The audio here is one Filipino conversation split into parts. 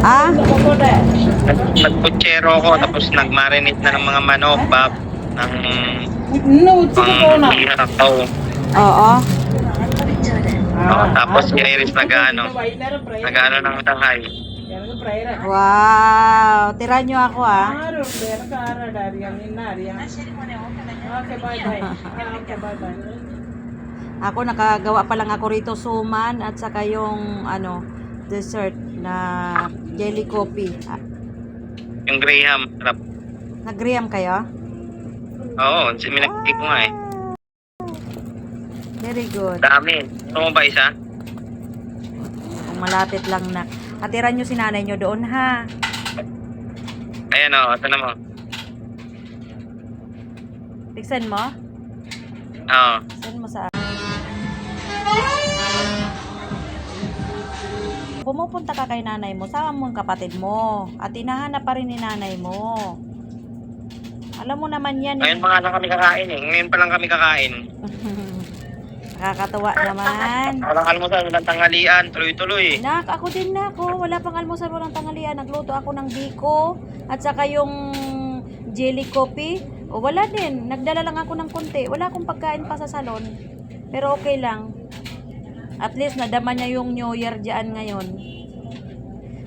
Ah? Nagputsero ako, tapos nagmarinate na ng mga manok, bab, ng pang-ihaw. Oo. Tapos si Iris nag-ano ng tanghay. Wow. Tira nyo ako ah. Ako nakagawa pa lang ako rito suman at saka yung ano dessert na jelly coffee. Yung Graham, sarap. Nag-graham kayo? Oo, minagkik ko nga eh. Very good. Dami. Gusto mo ba isa? Kung malapit lang na. Atiran nyo si nanay nyo doon ha. Ayan o, ito na mo. Tiksan mo? Oo. Send mo sa Pumupunta ka kay nanay mo, sama mo ang kapatid mo. At hinahanap pa rin ni nanay mo. Alam mo naman yan. Ngayon pa nga lang kami kakain eh. Ngayon pa lang kami kakain. Nakakatuwa naman. Walang almusal, walang tanghalian, tuloy-tuloy. Nak, ako din na ako. Wala pang almusal, walang tanghalian. Nagluto ako ng biko at saka yung jelly coffee. O wala din. Nagdala lang ako ng konti. Wala akong pagkain pa sa salon. Pero okay lang. At least nadama niya yung New Year dyan ngayon.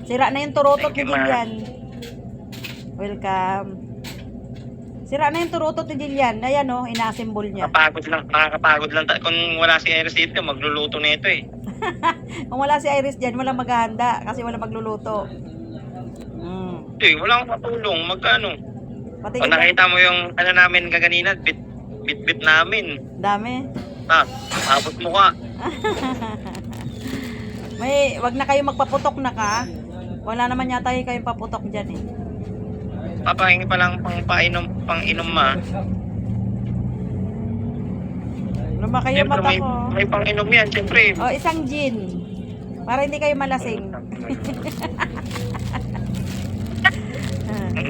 Sira na yung turutot ni Jillian. Welcome. Sira na yung turutot ni Jillian. Ayan o, ina-assemble niya. Nakakapagod lang. Kung wala si Iris dito, magluluto na ito eh. Kung wala si Iris dyan, walang maghahanda kasi walang magluluto. Wala akong matulong. Magkano? Pati Kung nakita mo yung ano namin kaganina, bit namin. dami. Tapos mukha. Wag na kayo magpaputok na ka. Wala naman yata kayong paputok dyan eh. Papahingi pa lang pang-inom ma. Lumaki yung mata ko. May pang-inom yan, siyempre. O, isang gin. Para hindi kayo malasing.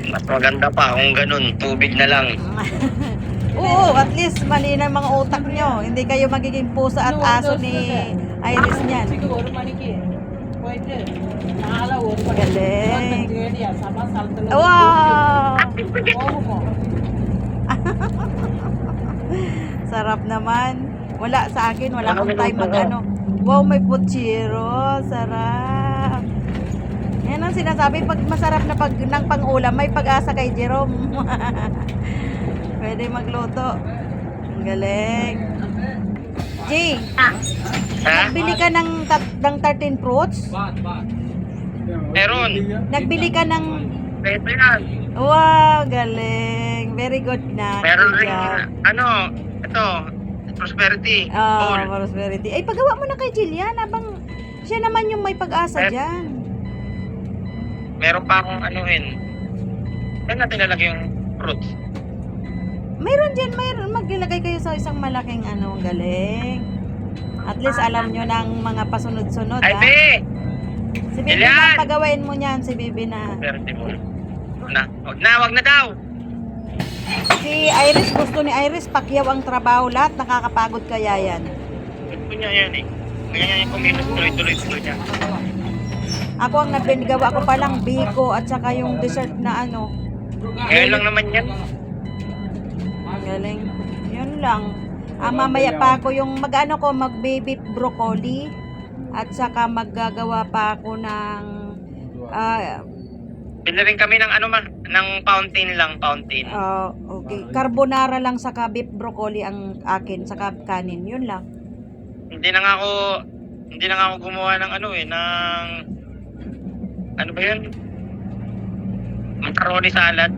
Mas maganda pa kung ganun, tubig na lang. Oo, at least mali na mga utak nyo. Hindi kayo magiging pusa at aso ni Iris niyan. Galing. Wow! Sarap naman. Wala sa akin, wala akong time mag-ano. Wow, may putsiro. Sarap. Yan ang sinasabi, pag masarap na ng pang-ulam, may pag-asa kay Jerome. Pwede magluto. Ang galing. Jay, nagbili ka ng 13 fruits? Meron. Nagbili ka ng... Ito yan. Wow, galing. Very good na. Meron Good rin, job. ito, prosperity. Prosperity. Ay, pagawa mo na kay Jillian. Abang siya naman yung may pag-asa dyan. Meron pa akong anuhin. Saan natin lalagay yung fruits? Mayroon dyan, mayroon. Maglagay kayo sa isang malaking ano, galing. At least alam nyo ng mga pasunod-sunod, Ay, ha? be! Si Bibi Jillian! na, pagawain mo niyan, si Bibi na. Prosperity mo. Wag na daw! Si Iris, gusto ni Iris, pakyaw ang trabaho. Lahat nakakapagod kaya yan. Gusto niya yan eh. Kaya yung kumilos tuloy-tuloy niya. Ako ang nagbinigawa ko palang biko at saka yung dessert na ano. Ngayon lang naman yan. Galing. Yun lang. Mamaya pa ako yung mag-ano ko, mag-baby broccoli at saka maggagawa pa ako ng Bili rin kami ng ng fountain lang, fountain. okay. Carbonara lang saka beef broccoli ang akin saka kanin. Yun lang. Hindi na nga ako gumawa ng ng ano ba yun? Macaroni salad.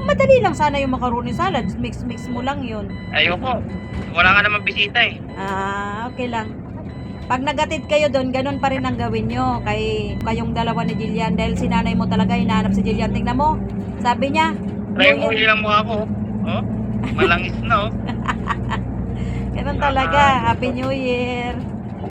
Madali lang sana yung macaroni salad. Mix mo lang yun. Ayoko. Wala nga naman bisita eh. Okay lang. Pag nagatid kayo doon, ganun pa rin ang gawin nyo kayong dalawa ni Jillian. Dahil si nanay mo talaga hinahanap si Jillian. Tingnan mo. Sabi niya. Yung huli lang mo ako. Oh, malangis na oh. Ganun talaga. Happy New Year.